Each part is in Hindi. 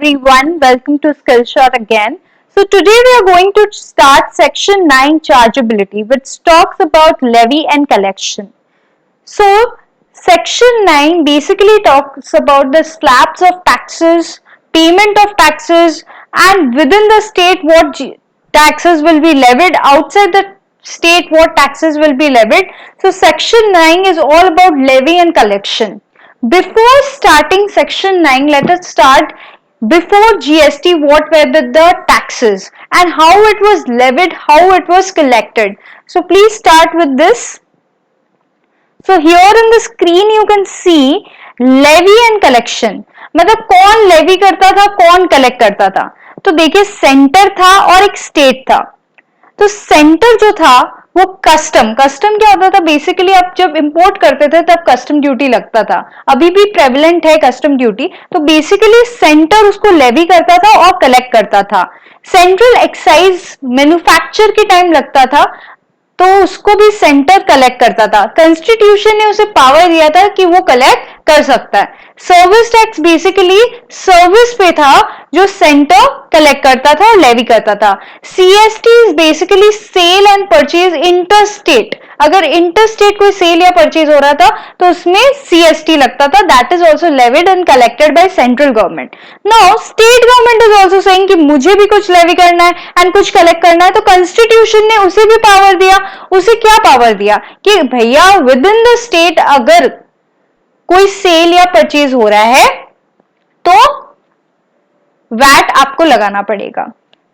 everyone, welcome to Skillshot again. So today we are going to start section 9 chargeability, which talks about levy and collection. So section 9 basically talks about the slabs of taxes, payment of taxes, and within the state what taxes will be levied, outside the state what taxes will be levied. So section 9 is all about levy and collection. Before starting section 9, let us start before GST what were the taxes and how it was levied, how it was collected. So please start with this. So here in the screen you can see levy and collection. मतलब कौन लेवी करता था, कौन कलेक्ट करता था. तो देखिए सेंटर था और एक स्टेट था. तो सेंटर जो था वो कस्टम क्या होता था, बेसिकली आप जब इंपोर्ट करते थे तब कस्टम ड्यूटी लगता था, अभी भी प्रेवलेंट है कस्टम ड्यूटी. तो बेसिकली सेंटर उसको लेवी करता था और कलेक्ट करता था. सेंट्रल एक्साइज मैन्युफैक्चर के टाइम लगता था तो उसको भी सेंटर कलेक्ट करता था. कॉन्स्टिट्यूशन ने उसे पावर दिया था कि वो कलेक्ट कर सकता है. सर्विस टैक्स बेसिकली सर्विस पे था जो सेंटर कलेक्ट करता था और लेवी करता था. CST is basically sale and purchase inter state. अगर इंटर स्टेट कोई सेल या परचेज हो रहा था तो उसमें सीएसटी लगता था. That is also levied and collected by central government. Now state government is also saying कि मुझे भी कुछ लेवी करना है एंड कुछ कलेक्ट करना है. तो कॉन्स्टिट्यूशन ने उसे भी पावर दिया. उसे क्या पावर दिया कि भैया विद इन द स्टेट अगर कोई सेल या परचेज हो रहा है तो वैट आपको लगाना पड़ेगा,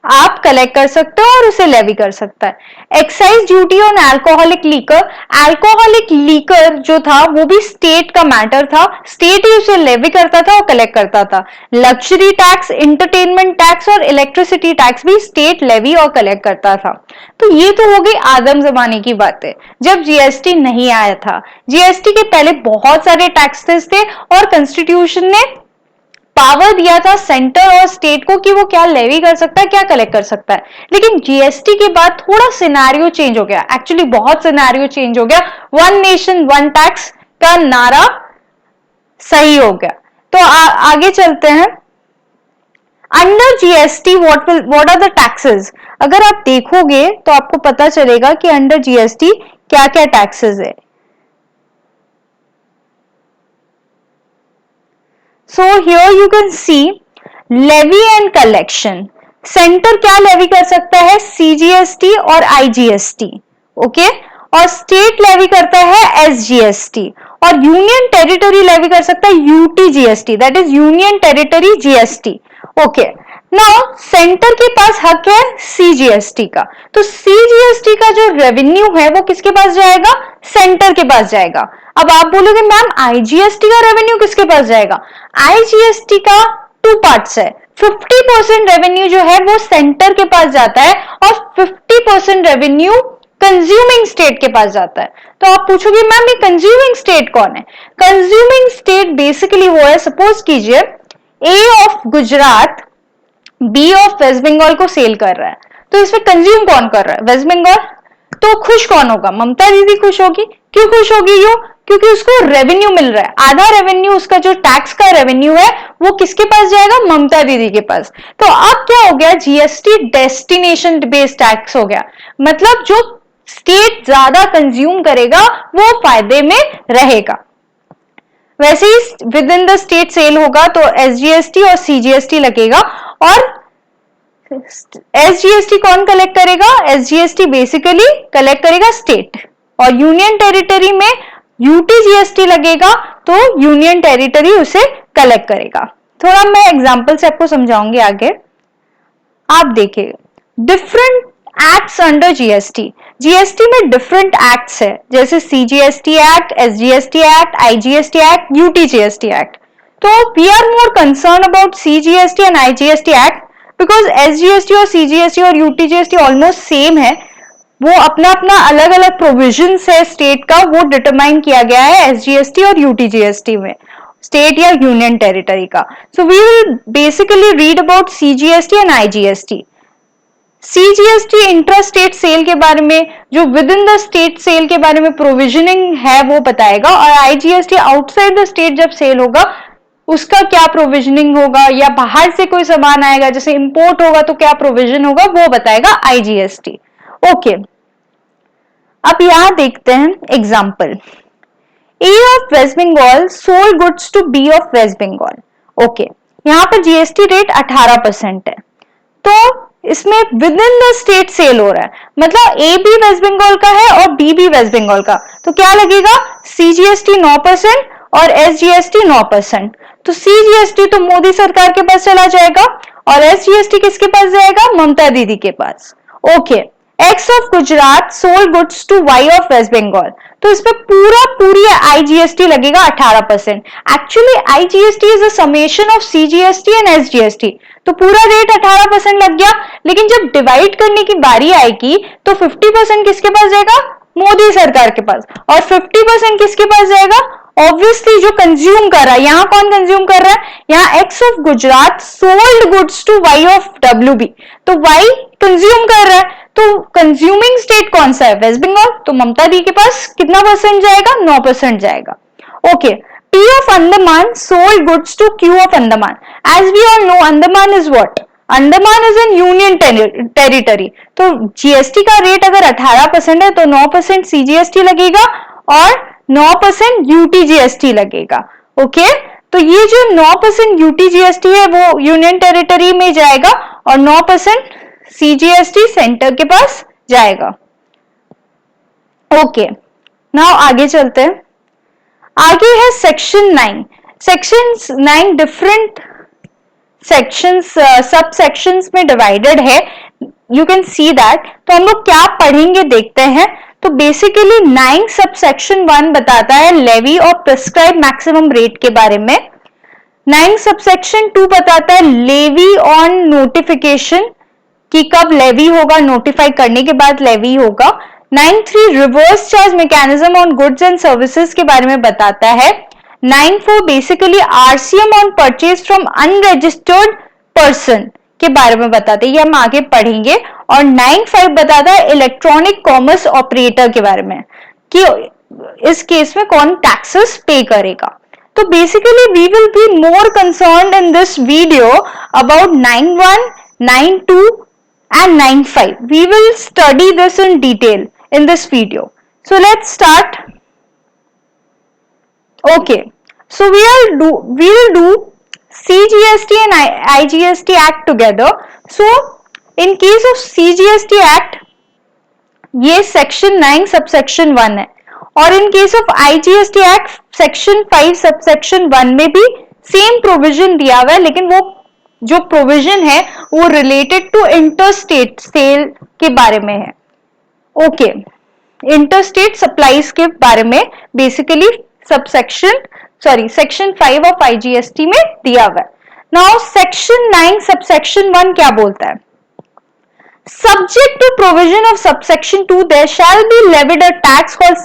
आप कलेक्ट कर सकते हो और उसे लेवी कर सकता है. Excise duty on alcoholic liquor. Alcoholic liquor जो था वो भी स्टेट का मैटर था, स्टेट ही उसे लेवी करता था और कलेक्ट करता था. लग्जरी टैक्स, एंटरटेनमेंट टैक्स और इलेक्ट्रिसिटी टैक्स भी स्टेट लेवी और कलेक्ट करता था. तो ये तो हो गई आदम जमाने की बातें जब जीएसटी नहीं आया था. जीएसटी के पहले बहुत सारे टैक्सेस थे और कॉन्स्टिट्यूशन ने पावर दिया था सेंटर और स्टेट को कि वो क्या लेवी कर सकता है, क्या कलेक्ट कर सकता है. लेकिन जीएसटी के बाद थोड़ा सिनेरियो चेंज हो गया, एक्चुअली बहुत सिनेरियो चेंज हो गया. वन नेशन वन टैक्स का नारा सही हो गया. तो आगे चलते हैं. Under GST what are the taxes. अगर आप देखोगे तो आपको पता चलेगा कि अंडर जीएसटी क्या क्या टैक्सेस है. So here you can see levy and collection. Centre क्या लेवी कर सकता है, सीजीएसटी और आईजीएसटी, ओके. और स्टेट लेवी करता है एसजीएसटी और यूनियन टेरिटरी लेवी कर सकता है UTGST, that is union territory GST, okay. Now centre के पास हक है सीजीएसटी का. तो सीजीएसटी का जो रेवेन्यू है वो किसके पास जाएगा, सेंटर के पास जाएगा. अब आप बोलोगे मैम आईजीएसटी का रेवेन्यू किसके पास जाएगा. आईजीएसटी का टू पार्ट्स है. 50% रेवेन्यू जो है वो सेंटर के पास जाता है और 50% रेवेन्यू कंज्यूमिंग स्टेट के पास जाता है. तो आप पूछोगे मैम ये कंज्यूमिंग स्टेट कौन है. कंज्यूमिंग स्टेट बेसिकली वो है, सपोज कीजिए A of Gujarat B of West Bengal को सेल कर रहा है, तो इसमें कंज्यूम कौन कर रहा है, वेस्ट बंगाल. तो खुश कौन होगा, ममता दीदी खुश होगी. क्यों खुश होगी, यो क्योंकि उसको रेवेन्यू मिल रहा है. आधा रेवेन्यू उसका जो टैक्स का रेवेन्यू है वो किसके पास जाएगा, ममता दीदी के पास. तो अब क्या हो गया, जीएसटी डेस्टिनेशन बेस्ड टैक्स हो गया. मतलब जो स्टेट ज्यादा कंज्यूम करेगा वो फायदे में रहेगा. वैसे ही within the state sale होगा तो एसजीएसटी और सीजीएसटी लगेगा. और एसजीएसटी कौन कलेक्ट करेगा, एसजीएसटी बेसिकली कलेक्ट करेगा स्टेट. और यूनियन टेरिटरी में यूटीजीएसटी लगेगा तो यूनियन टेरिटरी उसे कलेक्ट करेगा. थोड़ा मैं एग्जांपल से आपको समझाऊंगी आगे. आप देखिए different acts under GST. GST में डिफरेंट एक्ट्स है, जैसे CGST act, SGST act, IGST act, UTGST act. तो we are more concern about CGST and IGST act because SGST और सीजीएसटी और यूटीजीएसटी ऑलमोस्ट सेम है. वो अपना अपना अलग अलग प्रोविजंस है स्टेट का, वो डिटरमाइन किया गया है एसजीएसटी और यूटीजीएसटी में, स्टेट या यूनियन टेरिटरी का. So we will basically read about CGST and IGST. CGST intra state sale के बारे में, जो within the state sale के बारे में प्रोविजनिंग है वो बताएगा. और आईजीएसटी आउटसाइड द स्टेट जब सेल होगा उसका क्या प्रोविजनिंग होगा, या बाहर से कोई सामान आएगा जैसे इंपोर्ट होगा तो क्या प्रोविजन होगा, वो बताएगा आईजीएसटी। ओके, अब यहां देखते हैं example. A of West Bengal sold goods to B of West Bengal. Okay, यहाँ पर जीएसटी रेट 18% है, तो इसमें within the state sale हो रहा है, मतलब ए भी वेस्ट बंगाल का है और बी भी वेस्ट बंगाल का, तो क्या लगेगा, सीजीएसटी 9% और एसजीएसटी 9%। तो सीजीएसटी तो मोदी सरकार के पास चला जाएगा और एसजीएसटी किसके पास जाएगा, ममता दीदी के पास। Okay, X of Gujarat sold goods to Y of West Bengal, तो इसमें पूरी आईजीएसटी लगेगा 18%। Actually IGST is a summation of CGST and SGST, तो पूरा रेट 18% लग गया, लेकिन जब डिवाइड करने की बारी आएगी तो 50% किसके पास जाएगा, मोदी सरकार के पास, और 50% किसके पास जाएगा, ऑब्वियसली जो कंज्यूम कर रहा है। यहां कौन कंज्यूम कर रहा है, यहाँ X of Gujarat sold goods to Y of W, तो वाई कंज्यूम कर रहा है, तो कंज्यूमिंग स्टेट कौन सा है, वेस्ट बंगाल, तो ममता दी के पास कितना परसेंट जाएगा, 9% जाएगा। Okay, P of Andaman sold goods to Q of Andaman. As we all know, Andaman is what? Andaman is an union territory. तो जीएसटी का रेट अगर 18% है तो 9% सीजीएसटी लगेगा और 9% यूटीजीएसटी लगेगा। ओके, तो ये जो 9% यूटीजीएसटी है वो यूनियन टेरिटरी में जाएगा और 9% सीजीएसटी सेंटर के पास जाएगा। ओके, नाउ आगे चलते हैं। आगे है सेक्शन 9। सेक्शन 9 डिफरेंट सेक्शंस सब सेक्शंस में डिवाइडेड है, यू कैन सी दैट। तो हम लोग क्या पढ़ेंगे देखते हैं। तो बेसिकली 9 सब सेक्शन 1 बताता है लेवी और प्रिस्क्राइब मैक्सिमम रेट के बारे में। 9 सब सेक्शन 2 बताता है लेवी ऑन नोटिफिकेशन, कि कब लेवी होगा, नोटिफाई करने के बाद लेवी होगा। 9.3 reverse charge mechanism on goods and services के बारे में बताता है। 9.4 basically RCM on purchase from unregistered person के बारे में बताते हैं, ये हम आगे पढ़ेंगे। और 9.5 बताता है इलेक्ट्रॉनिक कॉमर्स ऑपरेटर के बारे में, कि इस केस में कौन टैक्सेस पे करेगा। तो basically we will be more concerned in this video about 9.1, 9.2 and 9.5. We will study this in detail in this video. So let's start. Okay, so we will do CGST and IGST Act together. So in case of CGST Act, ये section 9 subsection 1 है, और in case of IGST Act section 5 subsection 1 में भी same provision दिया हुआ है, लेकिन वो जो प्रोविजन है वो रिलेटेड टू इंटरस्टेट सेल के बारे में है। ओके, इंटरस्टेट सप्लाईज के बारे में बेसिकली सेक्शन 5 ऑफ आईजीएसटी में दिया हुआ है। नाउ सेक्शन 9 सबसेक्शन 1 क्या बोलता है, subject to provision of subsection 2 there shall be levied a tax called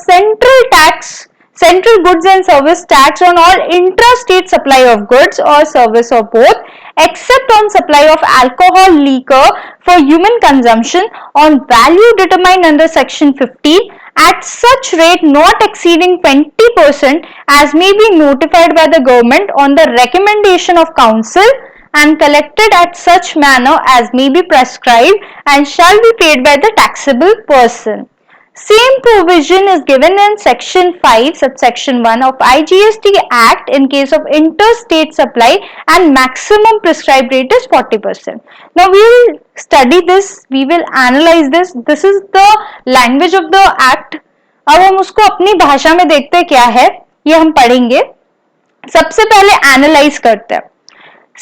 Central Goods and Service Tax on all intrastate supply of goods or service or both, except on supply of alcohol liquor for human consumption on value determined under Section 15 at such rate not exceeding 20% as may be notified by the government on the recommendation of council and collected at such manner as may be prescribed and shall be paid by the taxable person. Same provision is given in section 5 subsection 1 of IGST Act in case of interstate supply and maximum prescribed rate is 40%. Now we will study this, we will analyze this. This is the language of the act. अब हम उसको अपनी भाषा में देखते हैं क्या है, ये हम पढ़ेंगे। सबसे पहले एनालाइज करते हैं।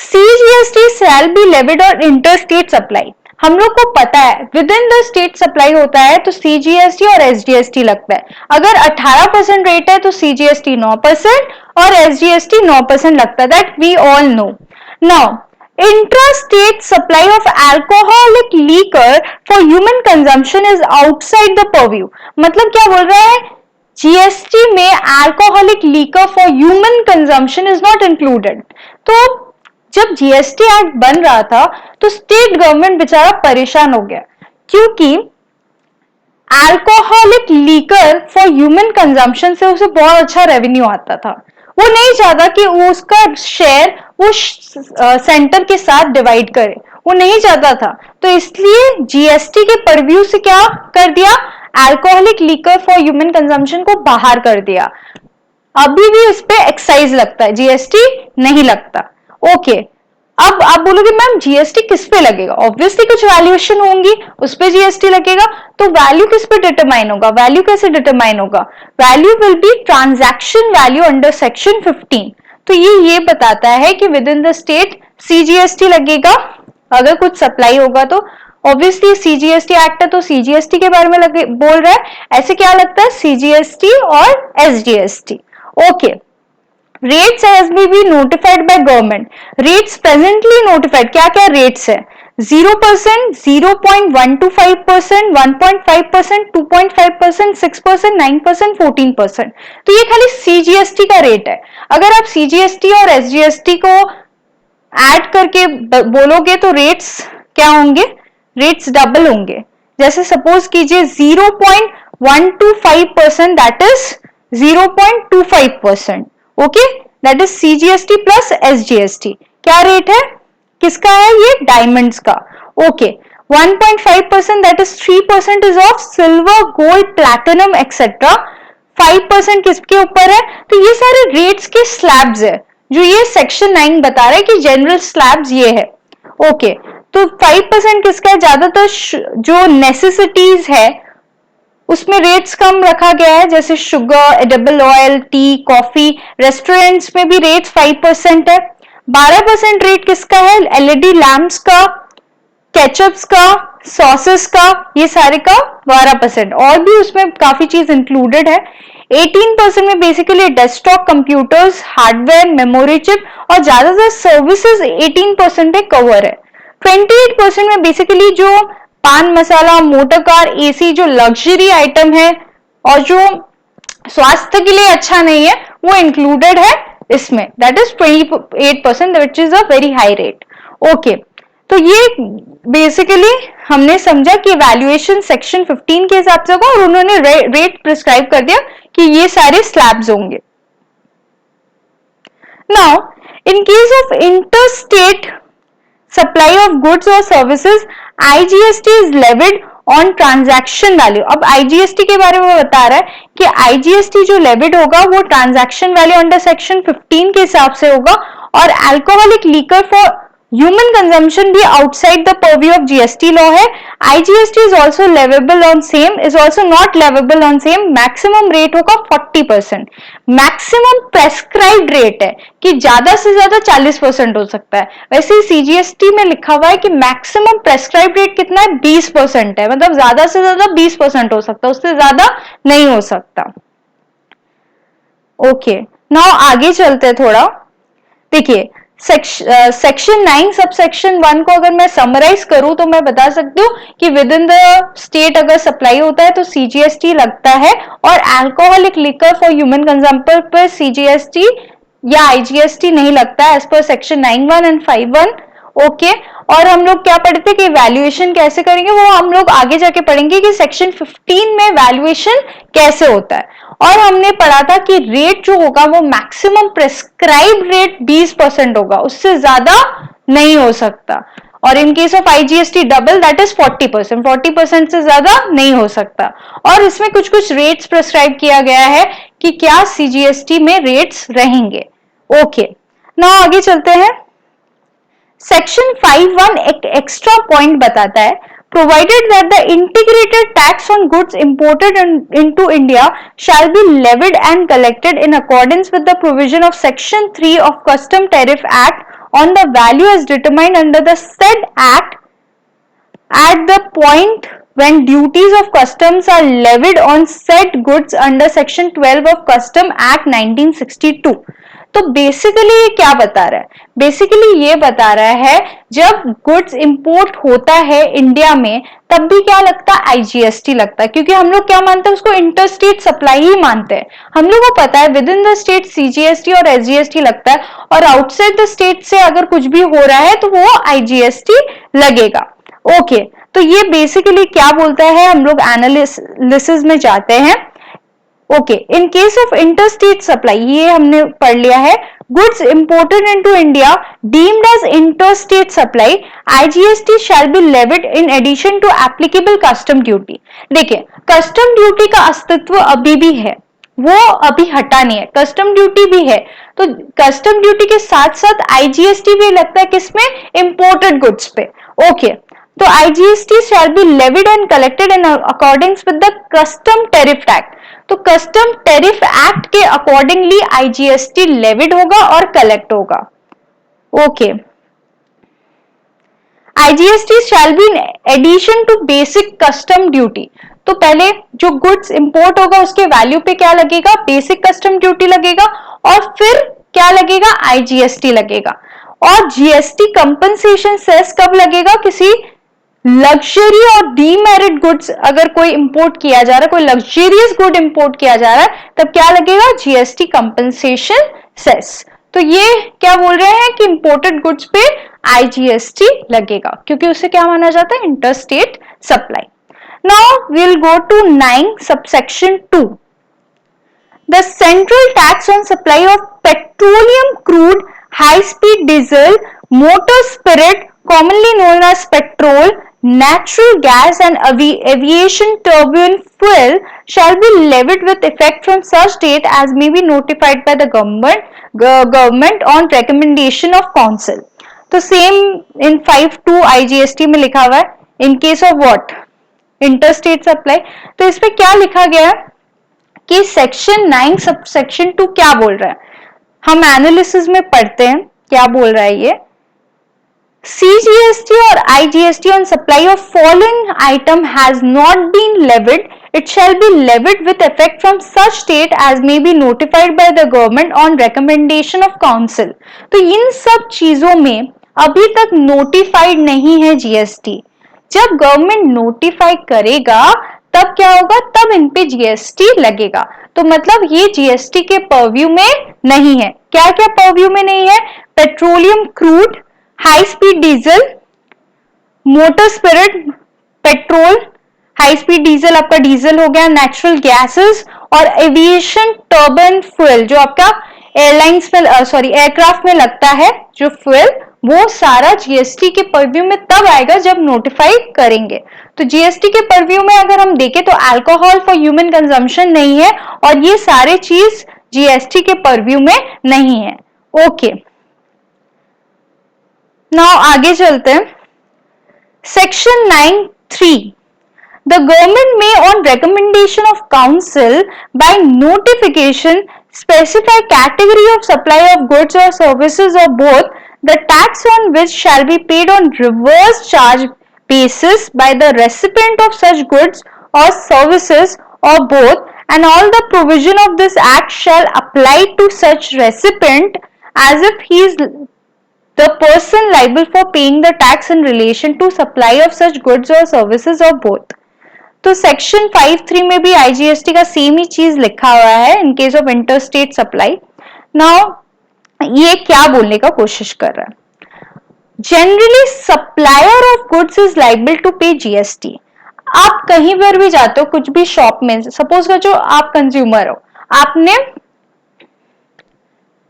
CGST shall be levied on interstate supply. हम लोग को पता है with in the state supply होता है तो सीजीएसटी और एसजीएसटी लगता है। अगर 18% रेट है तो सीजीएसटी 9% और एसजीएसटी 9% लगता है, that we all know. Now intrastate supply of alcoholic liquor for human consumption is outside the purview. मतलब क्या बोल रहा है, जीएसटी में alcoholic liquor for human consumption is not included. तो जब जीएसटी एक्ट बन रहा था तो स्टेट गवर्नमेंट बेचारा परेशान हो गया, क्योंकि alcoholic liquor for human consumption से उसे बहुत अच्छा रेवेन्यू आता था। वो नहीं चाहता कि वो उसका शेयर वो सेंटर के साथ डिवाइड करे, वो नहीं चाहता था। तो इसलिए जीएसटी के परव्यू से क्या कर दिया, alcoholic liquor for human consumption को बाहर कर दिया। अभी भी उस पे एक्साइज लगता है, जीएसटी नहीं लगता। ओके, अब आप बोलोगे मैम जीएसटी किस पे लगेगा, ऑब्वियसली कुछ वैल्यूएशन होंगी उस पे जीएसटी लगेगा। तो वैल्यू किस पे डिटरमाइन होगा, वैल्यू कैसे डिटरमाइन होगा, value will be transaction value under section 15। तो ये बताता है कि with in the state CGST लगेगा अगर कुछ सप्लाई होगा तो। ऑब्वियसली सीजीएसटी एक्ट है तो सीजीएसटी के बारे में बोल रहा है, ऐसे क्या लगता है सीजीएसटी और SGST. Okay, rates has been notified by government, rates presently notified, क्या क्या rates है, 0%, 0.125%, 1.5%, 2.5%, 6%, 9%, 14%। तो ये खाली सीजीएसटी का रेट है। अगर आप सीजीएसटी और एसजीएसटी को ऐड करके बोलोगे तो रेट्स क्या होंगे, रेट्स डबल होंगे। जैसे सपोज कीजिए 0.125%, that is 0.25%। Okay, that is CGST plus SGST. क्या रेट है, किसका है ये, डायमंड्स का। Okay, 1.5% that is 3% is of silver, gold, platinum etcetera. 5% किसके ऊपर है, तो ये सारे रेट्स के स्लैब्स है जो ये सेक्शन 9 बता रहा है कि जनरल स्लैब्स ये है। ओके, तो 5% किसका है, ज्यादातर जो नेसेसिटीज है उसमें रेट्स कम रखा गया है, जैसे sugar, edible oil, T, coffee. Restaurants में भी रेट 5% है। 12% रेट किसका है, एलईडी लैंप्स का, केचप्स का, सॉसेस का, ये सारे का 12%। और भी उसमें काफी चीज इंक्लूडेड है। 18% में basically desktop computers, hardware, memory chip और ज्यादातर सर्विसेज 18% कवर है। 28% में बेसिकली जो पान मसाला, मोटर कार, एसी, जो लग्जरी आइटम है और जो स्वास्थ्य के लिए अच्छा नहीं है वो इंक्लूडेड है इसमें, that is 28%, which is a very high rate. Okay, तो ये बेसिकली हमने समझा कि वैल्यूएशन सेक्शन 15 के हिसाब से होगा और उन्होंने रेट प्रिस्क्राइब कर दिया कि ये सारे स्लैब्स होंगे। Now in case of interstate supply of goods और services, IGST is levied on transaction value. अब आईजीएसटी के बारे में बता रहा है कि आईजीएसटी जो लेविड होगा वो ट्रांजैक्शन वैल्यू अंडर सेक्शन 15 के हिसाब से होगा। और alcoholic liquor for human consumption भी outside the purview of GST law है। IGST is also leviable on same, is also not leviable on same. Maximum rate होगा 40%। मैक्सिमम प्रेस्क्राइब्ड रेट है कि ज्यादा से ज्यादा 40% हो सकता है। वैसे सीजीएसटी में लिखा हुआ है कि मैक्सिमम प्रेस्क्राइब्ड रेट कितना है, 20% है, मतलब ज्यादा से ज्यादा 20% हो सकता है, उससे ज्यादा नहीं हो सकता। ओके, नाउ आगे चलते हैं थोड़ा। देखिए सेक्शन 9 सब सेक्शन 1 को अगर मैं समराइज करूं तो मैं बता सकती हूँ कि विद इन द स्टेट अगर सप्लाई होता है तो सीजीएसटी लगता है, और alcoholic liquor for human consumption पर सीजीएसटी या आईजीएसटी नहीं लगता है as per section 9(1) and 5(1). Okay, और हम लोग क्या पढ़ते कि वैल्यूएशन कैसे करेंगे वो हम लोग आगे जाके पढ़ेंगे कि सेक्शन 15 में वैल्यूएशन कैसे होता है। और हमने पढ़ा था कि रेट जो होगा वो मैक्सिमम प्रेस्क्राइब्ड रेट 20% होगा, उससे ज्यादा नहीं हो सकता। और इन case of IGST double, that is 40%, 40% से ज्यादा नहीं हो सकता। और इसमें कुछ कुछ रेट्स प्रेस्क्राइब किया गया है कि क्या सीजीएसटी में रेट्स रहेंगे। ओके, नाउ आगे चलते हैं। सेक्शन 5(1) एक एक्स्ट्रा पॉइंट बताता है, provided that the integrated tax on goods imported into India shall be levied and collected in accordance with the provision of Section 3 of Custom Tariff Act on the value as determined under the said act at the point when duties of customs are levied on said goods under Section 12 of Custom Act 1962। तो बेसिकली ये क्या बता रहा है, बेसिकली ये बता रहा है जब गुड्स इंपोर्ट होता है इंडिया में तब भी क्या लगता है, आईजीएसटी लगता है, क्योंकि हम लोग क्या मानते हैं उसको इंटरस्टेट सप्लाई ही मानते हैं। हम लोग को पता है with in the state CGST और एसजीएसटी लगता है, और आउटसाइड द स्टेट से अगर कुछ भी हो रहा है तो वो आईजीएसटी लगेगा। ओके, तो ये बेसिकली क्या बोलता है, हम लोग एनालिसिस में जाते हैं। Okay, in case of interstate supply, ये हमने पढ़ लिया है, goods imported into India deemed as interstate supply, IGST shall be levied in addition to applicable custom duty. देखिए, कस्टम ड्यूटी का अस्तित्व अभी भी है, वो अभी हटा नहीं है, कस्टम ड्यूटी भी है। तो कस्टम ड्यूटी के साथ साथ आईजीएसटी भी लगता है किसमें, इंपोर्टेड गुड्स पे। ओके, तो IGST shall be levied and collected in accordings with the custom tariff act. तो कस्टम टैरिफ एक्ट के अकॉर्डिंगली आईजीएसटी लेविड होगा और कलेक्ट होगा। Okay, IGST shall be in addition to basic custom duty. तो पहले जो गुड्स इंपोर्ट होगा उसके वैल्यू पे क्या लगेगा, बेसिक कस्टम ड्यूटी लगेगा, और फिर क्या लगेगा, आईजीएसटी लगेगा। और जीएसटी कंपनसेशन सेस कब लगेगा, किसी लग्जरी और डीमेरिट गुड्स अगर कोई इंपोर्ट किया जा रहा है, कोई लग्जरियस गुड इंपोर्ट किया जा रहा है, तब क्या लगेगा, जीएसटी कंपनसेशन सेस। तो ये क्या बोल रहे हैं कि इंपोर्टेड गुड्स पे आईजीएसटी लगेगा, क्योंकि उसे क्या माना जाता है, interstate supply. Now we'll go to 9 subsection 2। The central tax on supply of petroleum crude, high-speed diesel, motor spirit, commonly known as petrol, natural gas and aviation turbine fuel shall be levied with effect from such date as may be notified by the government on recommendation of council. तो सेम इन 5(2) IGST में लिखा हुआ है, in case of what, interstate supply. तो इस पे क्या लिखा गया है कि सेक्शन 9 सब सेक्शन 2 क्या बोल रहा है, हम एनालिसिस में पढ़ते हैं क्या बोल रहा है ये। CGST or IGST on supply of following item has not been levied, it shall be levied with effect from such date as may be notified by the government on recommendation of council। तो इन सब चीजों में अभी तक नोटिफाइड नहीं है जीएसटी। जब गवर्नमेंट नोटिफाई करेगा तब क्या होगा, तब इन पे जीएसटी लगेगा। तो मतलब ये जीएसटी के परव्यू में नहीं है। क्या क्या परव्यू में नहीं है, petroleum crude, high speed diesel, motor spirit, petrol, high speed diesel आपका डीजल हो गया, नेचुरल गैसेस, और एविएशन टर्बाइन फ्यूल जो आपका एयरलाइंस में एयरक्राफ्ट में लगता है जो फ्यूल, वो सारा जीएसटी के परव्यू में तब आएगा जब नोटिफाई करेंगे। तो जीएसटी के परव्यू में अगर हम देखें तो अल्कोहल फॉर ह्यूमन कंजम्पशन नहीं है, और ये सारे चीज जीएसटी के परव्यू में नहीं है। ओके, नाउ आगे चलते हैं। Section 9(3) The government may, on recommendation of council, by notification, specify category of supply of goods or services or both, the tax on which shall be paid on reverse charge basis by the recipient of such goods or services or both, and all the provision of this act shall apply to such recipient as if he is the person liable for paying the tax in relation to supply of such goods or services or both। तो सेक्शन 5(3) में भी आईजीएसटी का सेम ही चीज लिखा हुआ है in case of interstate supply. Now ये क्या बोलने का कोशिश कर रहा है, generally supplier of goods is liable to pay GST. आप कहीं पर भी जाते हो, कुछ भी शॉप में, सपोज कर जो आप कंज्यूमर हो, आपने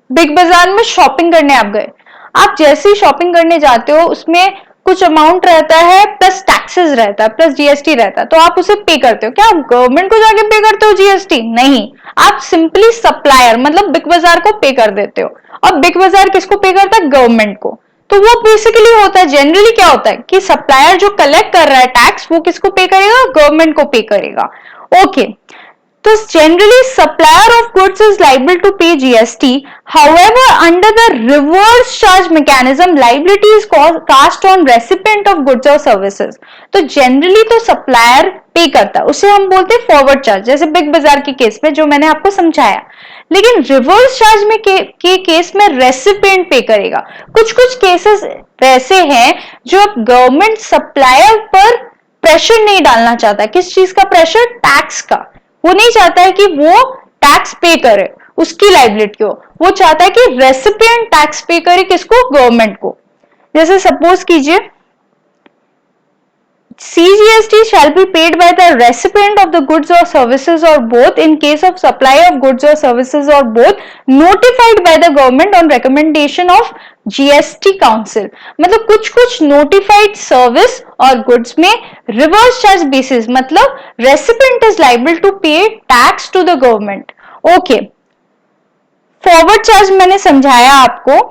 बिग बाजार में शॉपिंग करने आप गए, आप जैसे ही शॉपिंग करने जाते हो उसमें कुछ अमाउंट रहता है प्लस टैक्सेस रहता है प्लस जीएसटी रहता है, तो आप उसे पे करते हो। क्या आप गवर्नमेंट को जाके पे करते हो जीएसटी? नहीं, आप सिंपली सप्लायर मतलब बिग बाजार को पे कर देते हो। और बिग बाजार किसको पे करता है? गवर्नमेंट को। तो वो बेसिकली होता है, जनरली क्या होता है कि सप्लायर जो कलेक्ट कर रहा है टैक्स, वो किसको पे करेगा? गवर्नमेंट को पे करेगा। ओके, तो generally supplier of goods is liable to pay GST. However, under the reverse charge mechanism, liability is cast on recipient of goods or services. तो generally तो supplier पे करता है, उसे हम बोलते हैं फॉरवर्ड चार्ज, जैसे बिग बाजार के केस में जो मैंने आपको समझाया। लेकिन रिवर्स चार्ज में के केस में रेसिपिएंट पे करेगा। कुछ कुछ केसेस ऐसे हैं जो गवर्नमेंट सप्लायर पर प्रेशर नहीं डालना चाहता। किस चीज का प्रेशर? टैक्स का। वो नहीं चाहता है कि वो टैक्स पे करे, उसकी लाइबिलिटी हो, वो चाहता है कि रेसिपिएंट टैक्स पे करे, किसको? गवर्नमेंट को। जैसे सपोज कीजिए CGST shall be paid by the recipient of the goods or services or both in case of supply of goods or services or both notified by the government on recommendation of GST Council. मतलब कुछ कुछ notified service और goods में reverse charge basis मतलब recipient is liable to pay tax to the government. Okay. Forward charge मैंने समझाया आपको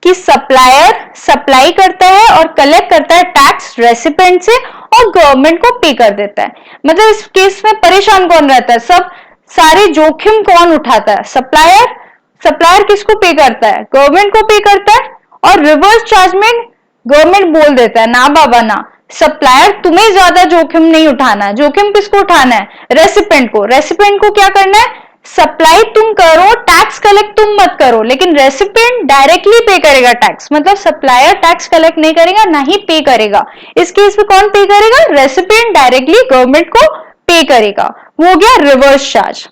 कि सप्लायर सप्लाई करता है और कलेक्ट करता है टैक्स रेसिपिएंट से और गवर्नमेंट को पे कर देता है. मतलब इस केस में परेशान कौन रहता है, सब सारे जोखिम कौन उठाता है, सप्लायर. सप्लायर किसको पे करता है, गवर्नमेंट को पे करता है. और रिवर्स चार्ज में गवर्नमेंट बोल देता है ना बाबा ना, सप्लायर तुम्हें ज्यादा जोखिम नहीं उठाना है. जोखिम किसको उठाना है, रेसिपिएंट को. रेसिपिएंट को क्या करना है, सप्लाई तुम करो, टैक्स कलेक्ट तुम मत करो, लेकिन रेसिपिएंट डायरेक्टली पे करेगा टैक्स. मतलब सप्लायर टैक्स कलेक्ट नहीं करेगा ना ही पे करेगा. इस केस में कौन पे करेगा, रेसिपिएंट डायरेक्टली गवर्नमेंट को पे करेगा. वो हो गया रिवर्स चार्ज.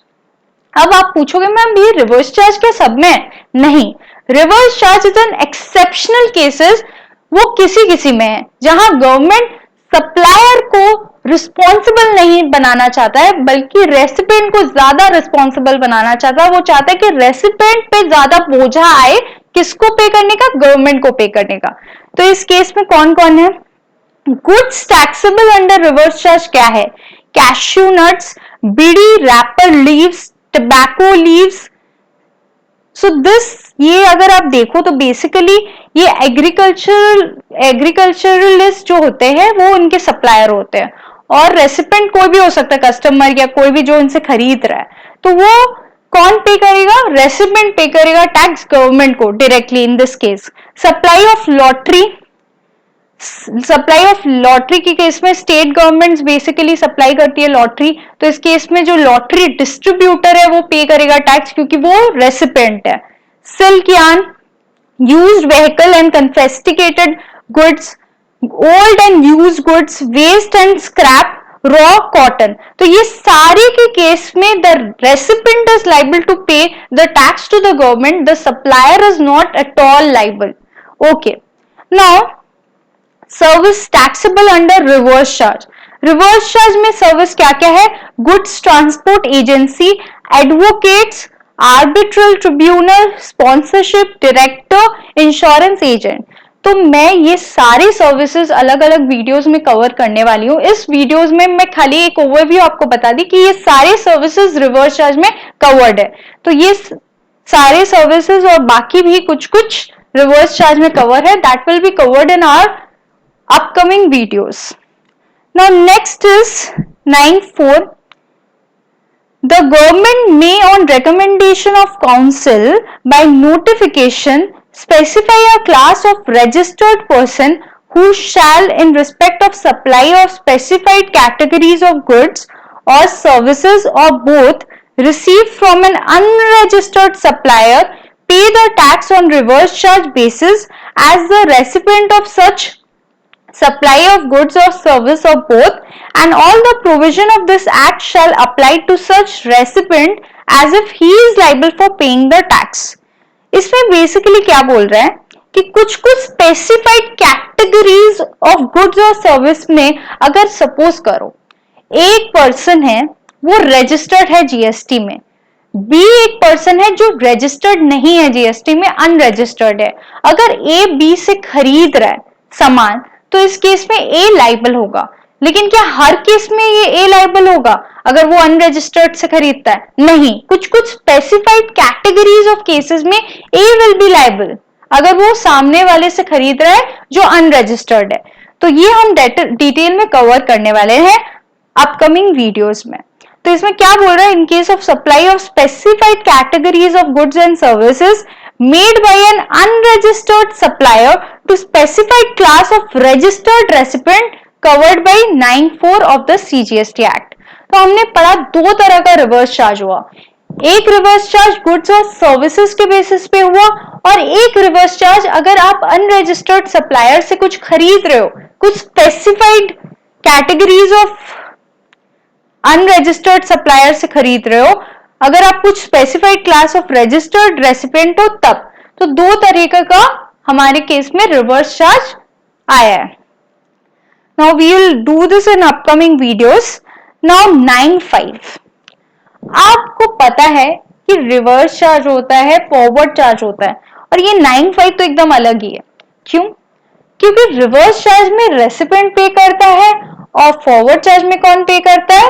अब आप पूछोगे मैम ये रिवर्स चार्ज क्या सब में है, नहीं. Reverse charge is an exceptional cases, वो किसी किसी में है जहां गवर्नमेंट सप्लायर को रिस्पॉन्सिबल नहीं बनाना चाहता है बल्कि रेसिपिएंट को ज्यादा रिस्पॉन्सिबल बनाना चाहता है. वो चाहता है कि रेसिपिएंट पे ज्यादा बोझा आए, किसको पे करने का, गवर्नमेंट को पे करने का. तो इस केस में कौन कौन है, goods taxable under reverse charge क्या है, cashew nuts, bidi, wrapper leaves, tobacco leaves. So this ये अगर आप देखो तो बेसिकली ये एग्रीकल्चरलिस्ट जो होते हैं वो उनके सप्लायर होते हैं और रेसिपिएंट कोई भी हो सकता है, कस्टमर या कोई भी जो इनसे खरीद रहा है. तो वो कौन पे करेगा, रेसिपिएंट पे करेगा टैक्स गवर्नमेंट को directly. In this case supply of lottery, supply of lottery के केस में स्टेट गवर्नमेंट बेसिकली सप्लाई करती है लॉटरी. तो इस केस में जो लॉटरी डिस्ट्रीब्यूटर है वो पे करेगा टैक्स क्योंकि वो रेसिपिएंट है. Silk yarn, used vehicle and confiscated goods, old and used goods, waste and scrap, raw cotton. तो ये सारे के केस में the recipient is liable to pay the tax to the government, the supplier is not at all liable. Okay. Now service taxable under reverse charge. Reverse charge में सर्विस क्या क्या है, goods transport agency, advocates, arbitral tribunal, sponsorship, director, insurance agent. तो मैं ये सारी सर्विसेज अलग अलग वीडियोस में कवर करने वाली हूँ. इस वीडियोस में मैं खाली एक ओवरव्यू आपको बता दी कि ये सारे सर्विसेज रिवर्स चार्ज में कवर्ड है. तो ये सारे सर्विसेज और बाकी भी कुछ कुछ रिवर्स चार्ज में कवर है, that will be covered in our upcoming videos. Now next is 9.4. The government may on recommendation of council by notification specify a class of registered person who shall in respect of supply of specified categories of goods or services or both received from an unregistered supplier pay the tax on reverse charge basis as the recipient of such supply of goods or service or both, and all the provision of this act shall apply to such recipient as if he is liable for paying the tax. इसमें बेसिकली क्या बोल रहे हैं कि कुछ कुछ स्पेसिफाइड कैटेगरीज ऑफ गुड्स और सर्विस में अगर सपोज करो एक पर्सन है वो रजिस्टर्ड है जीएसटी में, बी एक पर्सन है जो रजिस्टर्ड नहीं है जीएसटी में, अनरजिस्टर्ड है. अगर ए बी से खरीद रहा है सामान तो इस केस में ए लाइबल होगा. लेकिन क्या हर केस में ये ए लाइबल होगा अगर वो अनरजिस्टर्ड से खरीदता है, नहीं. कुछ कुछ स्पेसिफाइड कैटेगरीज ऑफ केसेस में ए विल बी लाइबल अगर वो सामने वाले से खरीद रहा है जो अनरजिस्टर्ड है. तो ये हम डिटेल में कवर करने वाले हैं अपकमिंग वीडियोस में. तो इसमें क्या बोल रहा है, in case of supply of specified categories of goods and services made by an unregistered supplier to specified class of registered recipient covered by 9(4) of the CGST Act. तो हमने पढ़ा दो तरह का रिवर्स चार्ज हुआ. एक रिवर्स चार्ज गुड्स और सर्विसेज के बेसिस पे हुआ और एक रिवर्स चार्ज अगर आप अनरजिस्टर्ड सप्लायर से कुछ खरीद रहे हो, कुछ specified categories of unregistered supplier से खरीद रहे हो, अगर आप कुछ specified class of registered recipient हो तब. तो दो तरीके का हमारे केस में रिवर्स चार्ज आया है. Now we will do this in upcoming videos. Now 9.5, आपको पता है कि रिवर्स चार्ज होता है, फॉरवर्ड चार्ज होता है, और ये 9.5 तो एकदम अलग ही है। क्यों? क्योंकि रिवर्स चार्ज में रेसिपिएंट पे करता है और फॉरवर्ड चार्ज में कौन पे करता है?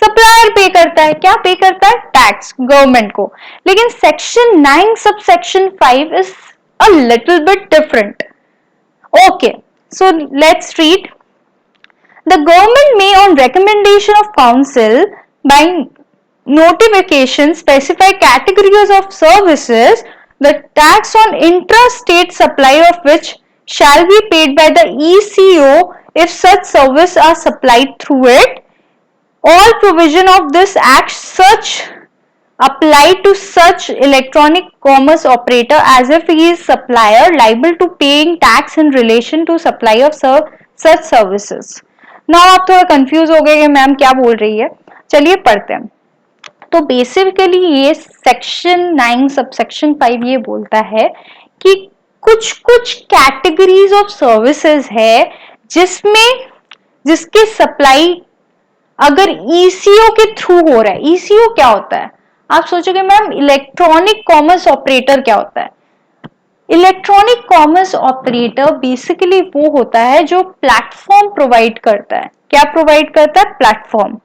सप्लायर पे करता है। क्या पे करता है? टैक्स, गवर्नमेंट को। लेकिन section 9 sub section 5 is a little bit different. Okay, so let's read. The government may, on recommendation of council, by notification, specify categories of services, the tax on intrastate supply of which shall be paid by the ECO if such services are supplied through it. All provision of this act such apply to such electronic commerce operator as if he is supplier liable to paying tax in relation to supply of such services. Now आप थोड़ा कंफ्यूज हो गए कि मैम क्या बोल रही है। चलिए पढ़ते हैं। तो बेसिकली ये सेक्शन 9 सब सेक्शन 5 ये बोलता है कि कुछ कुछ कैटेगरीज ऑफ सर्विसेज है जिसके सप्लाई अगर ईसीओ के थ्रू हो रहा है। ईसीओ क्या होता है? आप सोचोगे मैम इलेक्ट्रॉनिक कॉमर्स ऑपरेटर क्या होता है? इलेक्ट्रॉनिक कॉमर्स ऑपरेटर बेसिकली वो होता है जो प्लेटफॉर्म प्रोवाइड करता है। क्या प्रोवाइड करता है? प्लेटफॉर्म।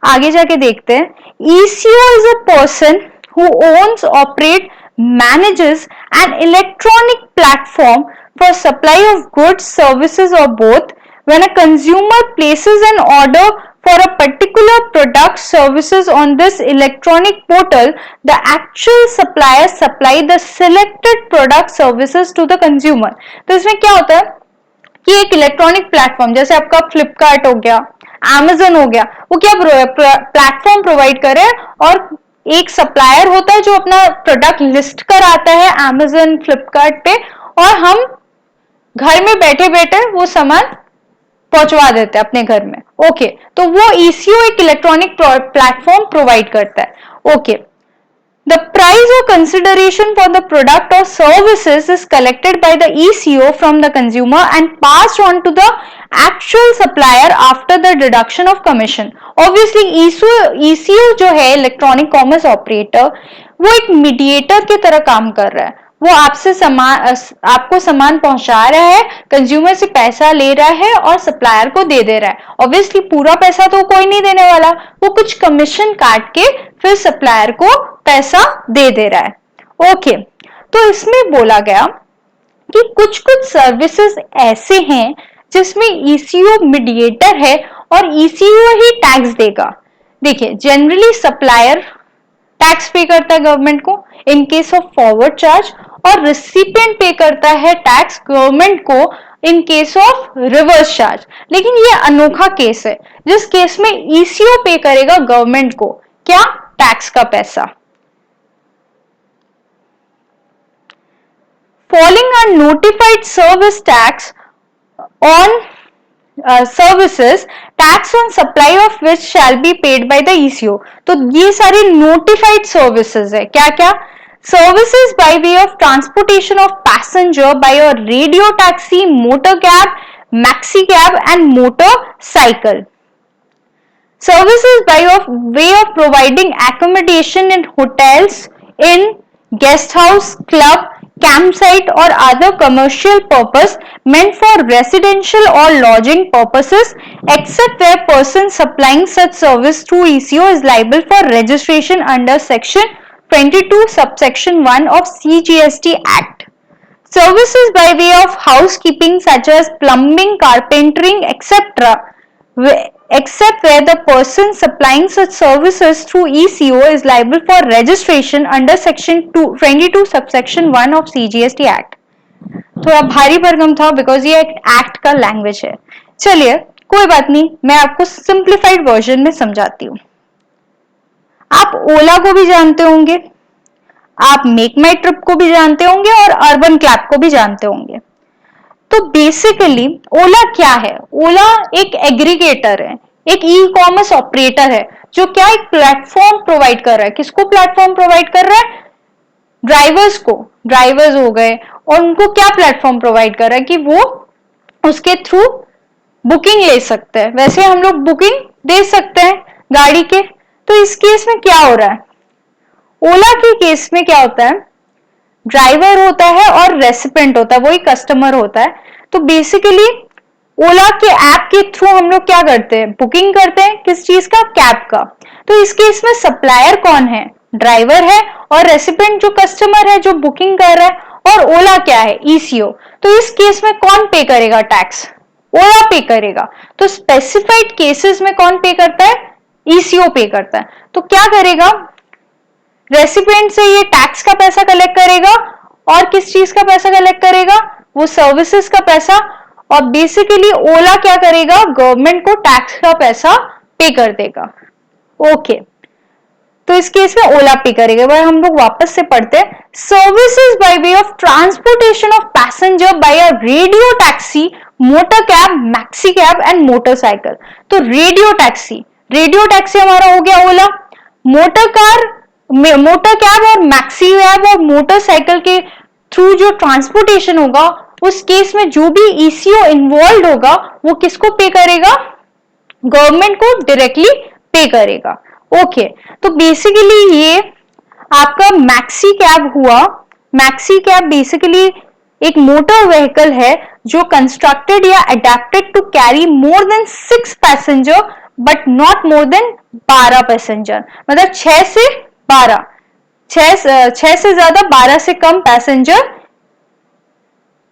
आगे जाके देखते हैं। Eco is a person who owns, operate, manages an electronic platform for supply of goods, services और both. When a consumer places an order for a particular product, services on this electronic portal, the actual supplier supply the selected product services to the consumer. तो इसमें क्या होता है कि एक इलेक्ट्रॉनिक प्लेटफॉर्म जैसे आपका फ्लिपकार्ट हो गया, Amazon हो गया, वो क्या प्लेटफॉर्म प्रोवाइड करे और एक सप्लायर होता है जो अपना प्रोडक्ट लिस्ट कराता है Amazon, फ्लिपकार्ट पे, और हम घर में बैठे बैठे वो सामान पहुंचवा देते हैं अपने घर में। ओके, तो वो ईसीओ एक इलेक्ट्रॉनिक प्लेटफॉर्म प्रोवाइड करता है। ओके, द प्राइस और कंसिडरेशन फॉर द प्रोडक्ट और services is collected by the ECO from the consumer and passed on to the actual supplier after the deduction of commission. Obviously ECO जो है इलेक्ट्रॉनिक कॉमर्स ऑपरेटर, वो एक मीडिएटर की तरह काम कर रहा है। वो आपको सामान पहुंचा रहा है, कंज्यूमर से पैसा ले रहा है और सप्लायर को दे रहा है। ऑब्वियसली पूरा पैसा तो कोई नहीं देने वाला, वो कुछ कमीशन काट के फिर सप्लायर को पैसा दे रहा है। ओके, तो इसमें बोला गया कि कुछ कुछ सर्विसेज ऐसे हैं जिसमें ईसीओ मीडिएटर है और ईसीओ ही टैक्स देगा। देखिए, जनरली सप्लायर टैक्स पे करता है गवर्नमेंट को इन केस ऑफ फॉरवर्ड चार्ज, और रिसिपिएंट पे करता है टैक्स गवर्नमेंट को इन केस ऑफ रिवर्स चार्ज। लेकिन ये अनोखा केस है जिस केस में ईसीओ पे करेगा गवर्नमेंट को क्या? टैक्स का पैसा। Falling a notified service tax on services, tax on supply of which shall be paid by the ECO. तो ये सारी notified services है। क्या क्या? Services by way of transportation of passenger by a radio taxi, motor cab, maxi cab and motorcycle. Services by way of providing accommodation in hotels, in guest house, club, campsite or other commercial purpose meant for residential or lodging purposes, except where person supplying such service through ECO is liable for registration under section 22 subsection 1 of CGST Act. Services by way of housekeeping such as plumbing, carpentering, etc., except where the person supplying such services through ECO is liable for registration under section 22 subsection 1 of CGST Act. थोड़ा भारी भरकम था बिकॉज ये एक एक्ट का लैंग्वेज है। चलिए कोई बात नहीं, मैं आपको सिंप्लीफाइड वर्जन में समझाती हूँ। आप ओला को भी जानते होंगे, आप मेक माई ट्रिप को भी जानते होंगे और अर्बन क्लैप को भी जानते होंगे। तो बेसिकली ओला क्या है? ओला एक एग्रीगेटर है, एक ई कॉमर्स ऑपरेटर है जो क्या एक प्लेटफॉर्म प्रोवाइड कर रहा है। किसको प्लेटफॉर्म प्रोवाइड कर रहा है? ड्राइवर्स को। ड्राइवर्स हो गए, और उनको क्या प्लेटफॉर्म प्रोवाइड कर रहा है कि वो उसके थ्रू बुकिंग ले सकते हैं। वैसे हम लोग बुकिंग दे सकते हैं गाड़ी के। तो इस केस में क्या हो रहा है, ओला के केस में क्या होता है, ड्राइवर होता है और रेसिपेंट होता है, वही कस्टमर होता है। तो बेसिकली ओला के ऐप के थ्रू हम लोग क्या करते हैं, बुकिंग करते हैं, किस चीज का, कैब का। तो इस केस में सप्लायर कौन है, ड्राइवर है, और रेसिपेंट जो कस्टमर है जो बुकिंग कर रहा है, और ओला क्या है, ईसीओ। तो इस केस में कौन पे करेगा टैक्स, ओला पे करेगा। तो स्पेसिफाइड केसेस में कौन पे करता है, ईसीओ पे करता है। तो क्या करेगा, रेसिपिएंट से ये टैक्स का पैसा कलेक्ट करेगा, और किस चीज का पैसा कलेक्ट करेगा, वो सर्विसेज का पैसा। और बेसिकली ओला क्या करेगा, गवर्नमेंट को टैक्स का पैसा पे कर देगा। ओके, तो इस केस में ओला पे करेगा। वह हम लोग वापस से पढ़ते हैं, services by way of transportation of passenger by a radio taxi, motor cab, maxi cab and motorcycle. तो रेडियो टैक्सी हमारा हो गया Ola, motor car, motor cab और मैक्सी कैब और मोटरसाइकिल के थ्रू जो ट्रांसपोर्टेशन होगा, उस केस में जो भी ईसीओ इन्वॉल्व होगा वो किसको पे करेगा, गवर्नमेंट को डायरेक्टली पे करेगा। ओके, तो बेसिकली ये आपका मैक्सी कैब हुआ। मैक्सी कैब बेसिकली एक मोटर व्हीकल है जो कंस्ट्रक्टेड या adapted to carry more than 6 passenger but not more than 12 passenger. मतलब 6 से 12, 6 से ज्यादा 12 से कम पैसेंजर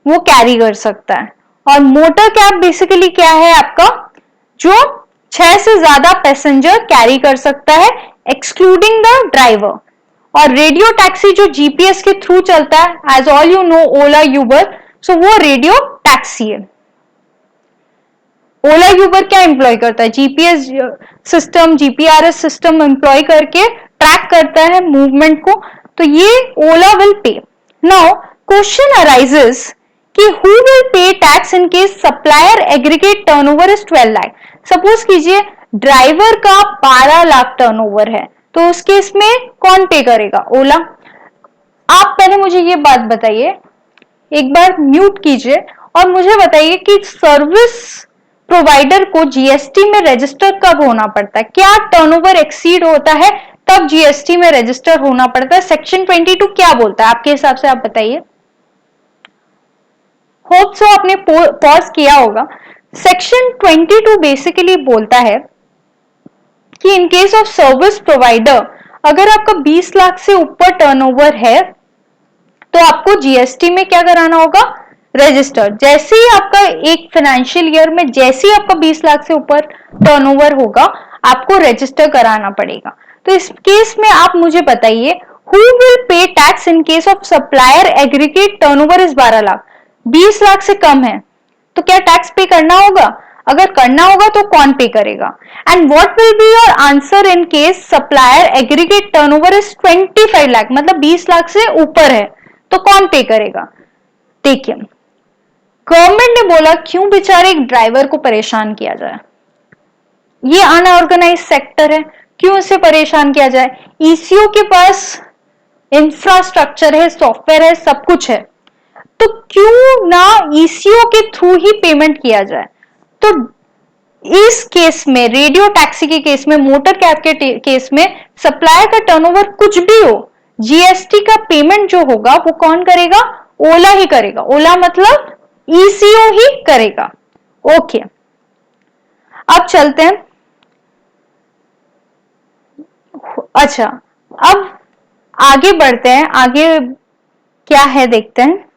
वो कैरी कर सकता है। और मोटर कैब बेसिकली क्या है आपका, जो 6 से ज्यादा पैसेंजर कैरी कर सकता है एक्सक्लूडिंग द ड्राइवर। और रेडियो टैक्सी जो जीपीएस के थ्रू चलता है, as all you know Ola Uber, so वो रेडियो टैक्सी है। ओला यूबर क्या एम्प्लॉय करता है, GPS system, GPRS system employ करके ट्रैक करता है मूवमेंट को। तो ये Ola will pay. Now question arises कि who will pay tax in case supplier aggregate turnover is 12 lakh. Suppose कीजिए ड्राइवर का 12 लाख टर्नओवर है, तो उस केस में कौन पे करेगा, ओला। आप पहले मुझे ये बात बताइए, एक बार म्यूट कीजिए और मुझे बताइए कि सर्विस प्रोवाइडर को जीएसटी में रजिस्टर कब होना पड़ता है, क्या टर्नओवर एक्सीड होता है तब जीएसटी में रजिस्टर होना पड़ता है। सेक्शन 22 क्या बोलता है आपके हिसाब से, आप बताइए। होप सो आपने पॉज किया होगा। सेक्शन 22 बेसिकली बोलता है कि इन केस ऑफ सर्विस प्रोवाइडर, अगर आपका 20 लाख से ऊपर टर्नओवर है तो आपको जीएसटी में क्या कराना होगा, रजिस्टर। जैसे ही आपका एक फाइनेंशियल ईयर में जैसे ही आपका 20 लाख से ऊपर टर्नओवर होगा, आपको रजिस्टर कराना पड़ेगा। तो इस केस में आप मुझे बताइए, who will pay tax in case of supplier aggregate turnover is 12 lakh, 20 lakh से कम है, तो क्या टैक्स पे करना होगा, अगर करना होगा तो कौन पे करेगा। And what will be your answer in case supplier aggregate turnover is 25 lakh, मतलब 20 लाख से ऊपर है, तो कौन पे करेगा। देखिए, गवर्नमेंट ने बोला क्यों बेचारे एक ड्राइवर को परेशान किया जाए, ये अनऑर्गेनाइज सेक्टर है, क्यों इसे परेशान किया जाए। ईसीओ के पास इंफ्रास्ट्रक्चर है, सॉफ्टवेयर है, सब कुछ है, तो क्यों ना ईसीओ के थ्रू ही पेमेंट किया जाए। तो इस केस में, रेडियो टैक्सी के केस में, मोटर कैब के केस में, सप्लायर का टर्नओवर कुछ भी हो, जीएसटी का पेमेंट जो होगा वो कौन करेगा, ओला ही करेगा। ओला मतलब ईसीओ ही करेगा। ओके, अब चलते हैं। अच्छा, अब आगे बढ़ते हैं, आगे क्या है देखते हैं।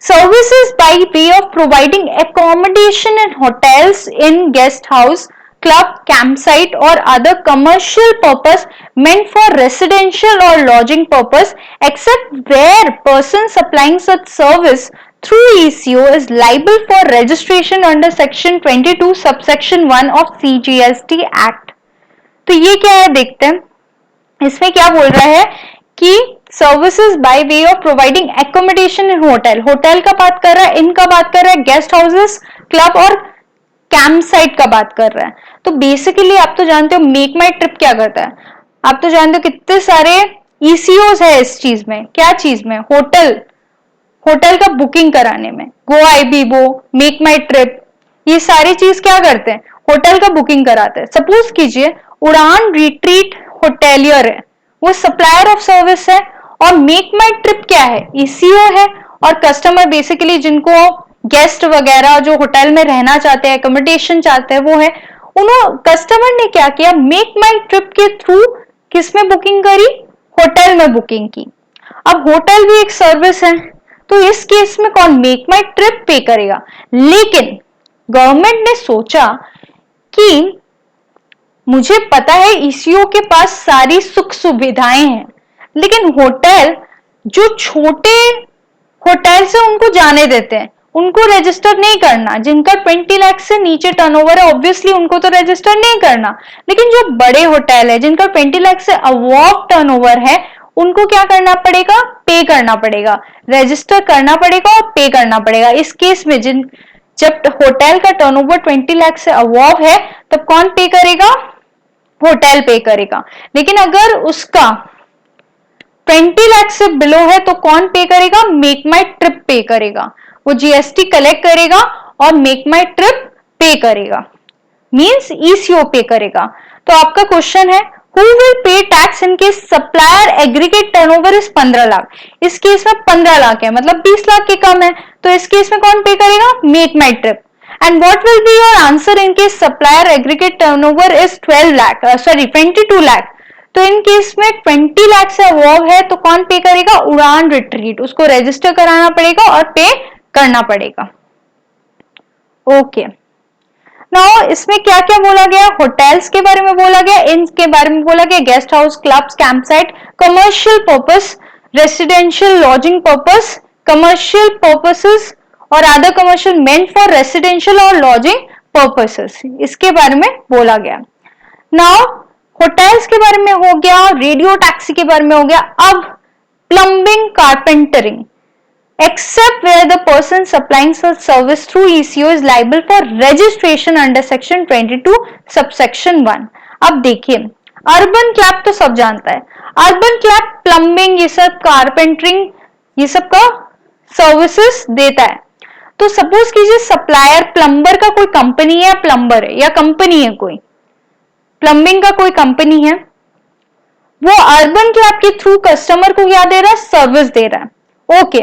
Services by way of providing accommodation in hotels, in guest house, club, campsite or other commercial purpose meant for residential or lodging purpose, except where person supplying such service through ECO is liable for registration under section 22 subsection 1 of CGST Act। तो ये क्या है देखते हैं, इसमें क्या बोल रहा है कि services by way of providing accommodation in hotel, hotel का बात कर रहा है, इन का बात कर रहा है, गेस्ट हाउसेस, क्लब और कैंप साइट का बात कर रहा है। तो बेसिकली आप तो जानते हो मेक माई ट्रिप क्या करता है, आप तो जानते हो कितने सारे ईसीओज है इस चीज में, क्या चीज में, होटल का बुकिंग कराने में, गो आईबीबो, मेक माई ट्रिप, ये सारी चीज क्या करते हैं, होटल का बुकिंग कराते हैं। सपोज कीजिए उड़ान रिट्रीट होटेलियर है, वो सप्लायर ऑफ सर्विस है, और मेक माई ट्रिप क्या है, ईसीओ है, और कस्टमर बेसिकली जिनको गेस्ट वगैरह जो होटल में रहना चाहते हैं, एकोमोडेशन चाहते हैं, वो है। उन्होंने कस्टमर ने क्या किया, मेक माई ट्रिप के थ्रू किस में बुकिंग करी, होटल में बुकिंग की। अब होटल भी एक सर्विस है, तो इस केस में कौन, मेक माई ट्रिप पे करेगा। लेकिन गवर्नमेंट ने सोचा कि मुझे पता है ईसीओ के पास सारी सुख सुविधाएं हैं, लेकिन होटल जो छोटे होटल से उनको जाने देते हैं, उनको रजिस्टर नहीं करना। जिनका 20 लाख से नीचे टर्नओवर है ऑब्वियसली उनको तो रजिस्टर नहीं करना, लेकिन जो बड़े होटल है जिनका 20 लाख से अबव टर्नओवर है, उनको क्या करना पड़ेगा, पे करना पड़ेगा, रजिस्टर करना पड़ेगा और पे करना पड़ेगा। इस केस में जब होटल का टर्नओवर 20 लाख से अबव है तब कौन पे करेगा, होटल पे करेगा। लेकिन अगर उसका 20 लाख से बिलो है तो कौन पे करेगा, मेक माई ट्रिप पे करेगा। वो जीएसटी कलेक्ट करेगा और मेक माई ट्रिप पे करेगा, मींस ईसीओ पे करेगा। तो आपका क्वेश्चन है, who will pay tax in case supplier aggregate turnover is 15 lakh. इस केस में 15 लाख है, मतलब 20 लाख के कम है, तो इस केस में कौन पे करेगा, make my trip. And what will be your answer in case supplier aggregate turnover is 22 lakh. तो इन केस में 20 लाख से अबव है तो कौन पे करेगा, उड़ान रिट्रीट, उसको रजिस्टर कराना पड़ेगा और पे करना पड़ेगा। ओके, नाउ इसमें क्या क्या बोला गया, होटल्स के बारे में बोला गया, इनके बारे में बोला गया, guest house, clubs, camp site, commercial purpose, residential lodging purpose, commercial purposes और other commercial meant for residential और लॉजिंग पर्पसेस, इसके बारे में बोला गया। नाउ होटल्स के बारे में हो गया, रेडियो टैक्सी के बारे में हो गया। अब plumbing, carpentering, except where the person supplying such service through ECO is liable for registration under section 22 subsection 1। अब देखिए, अर्बन क्लैप तो सब जानता है, अर्बन क्लैप प्लम्बिंग, ये सब कारपेंटरिंग, ये सब का सर्विसेज देता है। तो सपोज कीजिए सप्लायर प्लम्बर का कोई कंपनी है, प्लम्बर है या कंपनी है, कोई प्लम्बिंग का कोई कंपनी है, वो अर्बन क्लैप के थ्रू कस्टमर को क्या दे रहा है, सर्विस दे रहा है। ओके,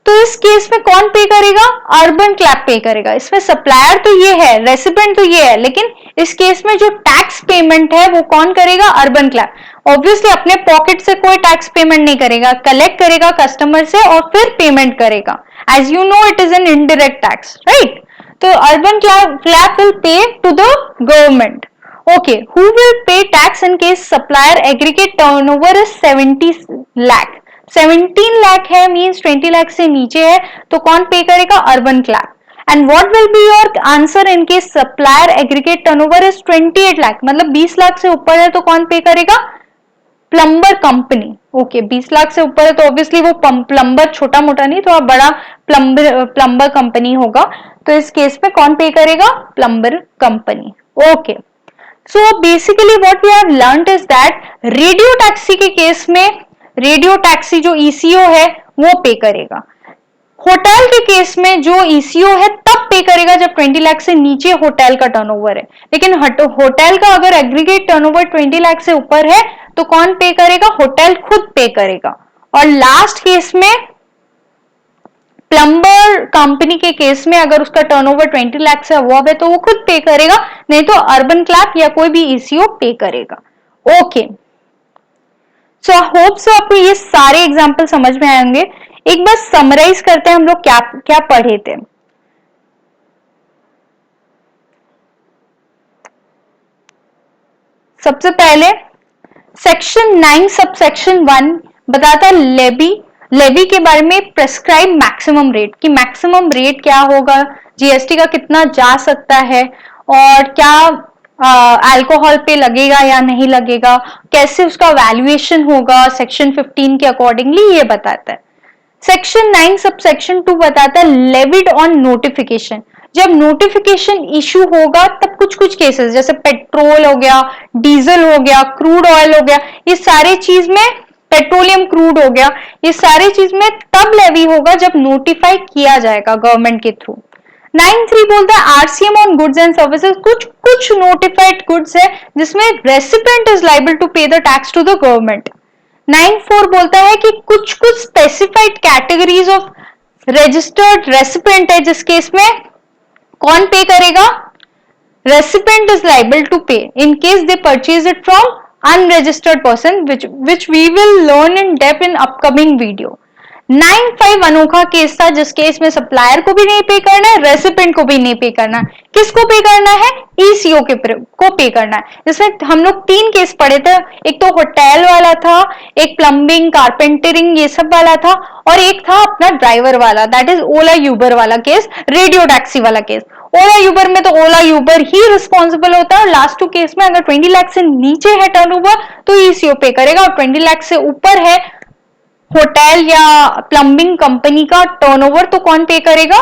तो इस केस में कौन पे करेगा, अर्बन क्लैप पे करेगा। इसमें सप्लायर तो ये है, रेसिडेंट तो ये है, लेकिन इस केस में जो टैक्स पेमेंट है वो कौन करेगा, अर्बन क्लैप। ऑब्वियसली अपने पॉकेट से कोई टैक्स पेमेंट नहीं करेगा, कलेक्ट करेगा कस्टमर से और फिर पेमेंट करेगा। As you know it is an indirect tax, right. तो Urban Clap will pay to the government. Okay, who will pay tax in case supplier aggregate turnover is 70 lakh. 17 lakh है, मींस 20 लाख से नीचे है, तो कौन पे करेगा, urban clap. And what will be your answer in case supplier aggregate turnover is 28 lakh, मतलब 20 लाख से ऊपर है तो कौन पे करेगा, प्लम्बर कंपनी। ओके, 20 लाख से ऊपर है तो ऑब्वियसली वो प्लम्बर छोटा मोटा नहीं, थोड़ा बड़ा प्लम्बर कंपनी होगा, तो इस केस में कौन पे करेगा, plumber company. Okay, so basically what we have learned is that radio taxi के केस में रेडियो टैक्सी जो ईसीओ है वो पे करेगा। होटल के केस में जो ईसीओ है तब पे करेगा जब 20 लाख से नीचे होटल का टर्नओवर है, लेकिन होटल का अगर एग्रीगेट टर्नओवर 20 लाख से ऊपर है तो कौन पे करेगा, होटल खुद पे करेगा। और लास्ट केस में प्लम्बर कंपनी के केस में अगर उसका टर्नओवर 20 लाख से अबव है तो वो खुद पे करेगा, नहीं तो अर्बन क्लैप या कोई भी ईसीओ पे करेगा। Okay, so I hope so आपको ये सारे एग्जाम्पल समझ में आएंगे। एक बार समराइज करते हैं हम लोग क्या क्या पढ़े थे। सबसे पहले सेक्शन 9 सब सेक्शन 1 बताता है लेवी के बारे में, प्रेस्क्राइब मैक्सिमम रेट, कि मैक्सिमम रेट क्या होगा, जीएसटी का कितना जा सकता है, और क्या अल्कोहल पे लगेगा या नहीं लगेगा, कैसे उसका वैल्यूएशन होगा सेक्शन 15 के अकॉर्डिंगली, ये बताता है। सेक्शन 9 सब सेक्शन 2 बताता है लेविड ऑन नोटिफिकेशन। जब नोटिफिकेशन इशू होगा तब कुछ कुछ केसेस जैसे पेट्रोल हो गया, डीजल हो गया, क्रूड ऑयल हो गया, ये सारे चीज में, पेट्रोलियम क्रूड हो गया, ये सारी चीज में तब लेवी होगा जब नोटिफाई किया जाएगा गवर्नमेंट के थ्रू। 9(3) बोलता है RCM on goods and services, कुछ नोटिफाइड गुड्स है जिसमें recipient is liable to pay the tax to the government. 9(4) बोलता है कि कुछ specified categories of registered recipient है जिस केस में कौन पे करेगा, recipient is liable to pay in case they purchase it from unregistered person, which we will learn in depth in upcoming video। 9(5) अनोखा केस था जिस केस में सप्लायर को भी नहीं पे करना है, रेसिपेंट को भी नहीं पे करना है। किसको पे करना है, ईसीओ को पे करना है। जिसमें हम लोग 3 केस पढ़े थे, एक तो होटल वाला था, एक प्लम्बिंग कारपेंटरिंग ये सब वाला था, और एक था अपना ड्राइवर वाला, दैट इज ओला यूबर वाला केस, रेडियो टैक्सी वाला केस। ओला यूबर में तो ओला यूबर ही रिस्पॉन्सिबल होता है, और लास्ट 2 केस में अगर 20 लाख से नीचे है टर्नओवर तो ईसीओ पे करेगा, और 20 लाख से ऊपर है होटल या प्लम्बिंग कंपनी का टर्नओवर तो कौन पे करेगा,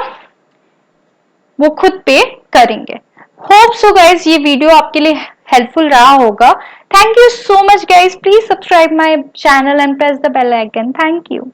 वो खुद पे करेंगे। होप सो गाइज ये वीडियो आपके लिए हेल्पफुल रहा होगा। Thank you so much guys, please subscribe my channel and press the bell icon. Thank you.